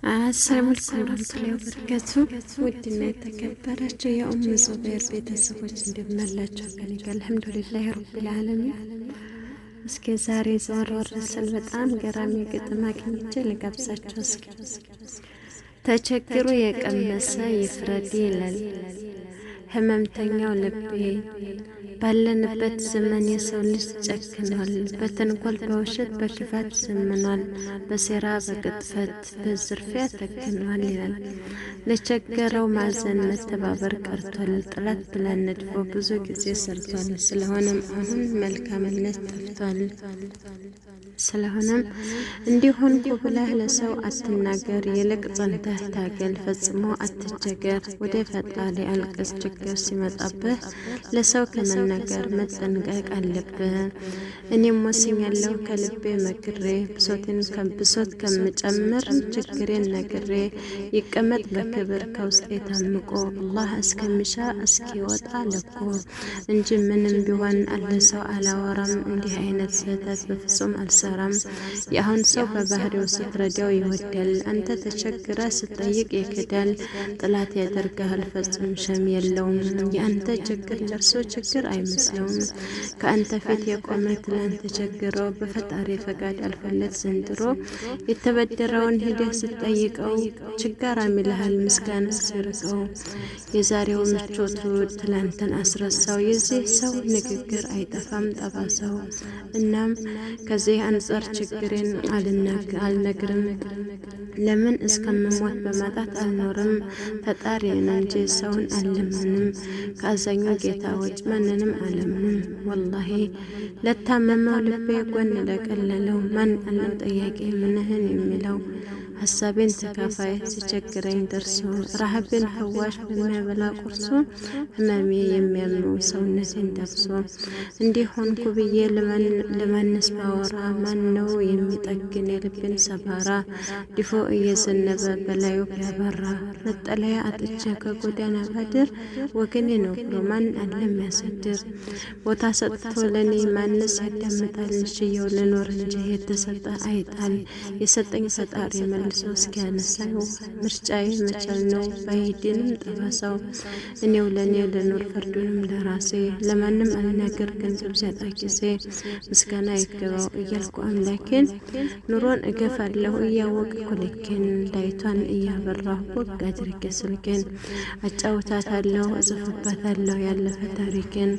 السلام عليكم ورحمة الله وبركاته. ودنا يتكبراتشو يا أم زبير ቤተሰቦች እንደምናላችሁ ከኔ ጋር አልሐምዱሊላህ ረብል ዓለሚን። እስኪ ዛሬ ወርሰል በጣም ገራሚ ግጥም አግኝቼ ልጋብዛችሁ። እስኪ ተቸግሮ የቀመሰ ይፍረድ ይላል ህመምተኛው ልቤ። ባለንበት ዘመን የሰው ልጅ ጨክኗል። በተንኮል በውሸት በክፋት ዘመኗል። በሴራ በቅጥፈት በዝርፊያ ተክኗል ይላል። ለቸገረው ማዘን መተባበር ቀርቷል። ጥላት ብለን ነድፎ ብዙ ጊዜ ሰርቷል። ስለሆነም አሁን መልካምነት ጠፍቷል። ስለሆነም እንዲሆንኩ ብለህ ለሰው አትናገር። ይልቅ ጸንተህ ታገል፣ ፈጽሞ አትቸገር። ወደ ፈጣሪ አልቅስ ችግር ሲመጣብህ። ለሰው ከመናገር መጠንቀቅ አለብህ። እኔም ወስኛለሁ ከልቤ መክሬ፣ ብሶት ከምጨምር ችግሬን ነግሬ። ይቀመጥ በክብር ከውስጤ ታምቆ፣ አላህ እስከሚሻ እስኪወጣ ለቆ እንጂ ምንም ቢሆን አለ ሰው አላወራም። እንዲህ አይነት ስህተት በፍጹም አልሰራም። የአሁን ሰው በባህሪው ስትረዳው ይወዳል። አንተ ተቸግረ ስትጠይቅ ይክዳል። ጥላት ያደርግሃል ፈጽም ሸም የለውም። የአንተ ችግር ለርሶ ችግር አይመስለውም። ከአንተ ፊት የቆመ ትላንት ተቸግሮ በፈጣሪ ፈቃድ አልፈለት ዘንድሮ። የተበደረውን ሂደህ ስትጠይቀው ችጋራም ይልሃል ምስጋና ሲርቀው። የዛሬው ምቾቱ ትላንትን አስረሳው። የዚህ ሰው ንግግር አይጠፋም ጠባሳው። እናም ከዚህ አንጻር ችግሬን አልነግርም። ለምን እስከምሞት በማጣት አልኖርም። ፈጣሪን እንጂ ሰውን አልለምንም። ከአዛኙ ጌታ ውጭ ማንንም አለምንም። ወላሂ ለታመመው ልቤ ጎን ለቀለለው ማን አለው ጠያቂ ምንህን የሚለው። ሐሳቤን ተካፋይ ሲቸግረኝ ደርሶ፣ ረሃቤን ፈዋሽ በሚያበላ ቁርሱ። ህመሜ የሚያምነው ሰውነቴን ጠብሶ። እንዲህ ሆንኩ ብዬ ለማንስ ባወራ። ማን ነው የሚጠግን የልቤን ሰባራ። ድፎ እየዘነበ በላዩ ቢያበራ። መጠለያ አጥቼ ከጎዳና ባድር። ወገኔ ነው ብሎ ማን አለም ያሰድር። ቦታ ሰጥቶ ለኔ ማንስ ያዳምጣል። ሽየው ልኖር እንጂ የተሰጠ አይጣል። የሰጠኝ ፈጣሪ መልሶ እስኪያነሳው። ምርጫዬ መቻል ነው ባይድንም ጠባሳው። እኔው ለኔ ልኖር ፈርዱንም ለራሴ። ለማንም አልናገር ገንዘብ ሲያጣ ጊዜ። ምስጋና ይገባው እያልኩ አምላኬን። ኑሮን እገፋለሁ እያወቅኩ ልኬን። ላይቷን እያበራሁ ወግ አድርጌ ስልኬን። አጫውታታለሁ እጽፍባታለሁ ያለፈ ታሪኬን።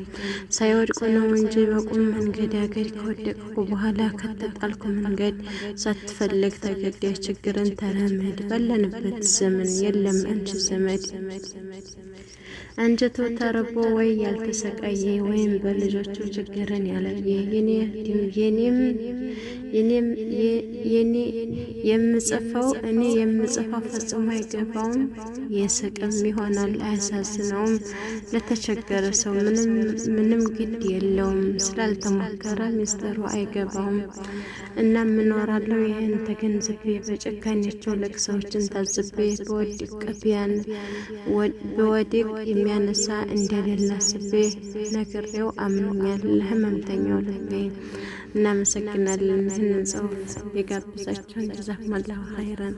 ሳይወድቁ ነው እንጂ በቁም መንገድ አገር ከወደቅኩ በኋላ ከተጣልኩ መንገድ። ሳትፈልግ ተገደ ችግርን ተራመድ። ባለንበት ዘመን የለም አንቺ ዘመድ። አንጀቱ ተርቦ ወይ ያልተሰቃየ ወይም በልጆቹ ችግርን ያላየ። እኔ የምጽፈው ፈጽሞ አይገባውም። የስቅም ይሆናል አያሳዝነውም። ለተቸገረ ሰው ምንም ግድ የለውም። ስላልተሞከረ ሚስጥሩ አይገባውም። እናም እኖራለሁ ይህን ተገንዝቤ። በጨካኞቹ ለቅሶችን ታዝቤ። በወዲቅ የሚያነሳ እንደሌለ አስቤ። ነግሬው አምኖኛል ለህመምተኛው ልቤ። እናመሰግናለን። ይህንን ጽሑፍ የጋበዛችሁን ጀዛኩሙላሁ ኸይረን።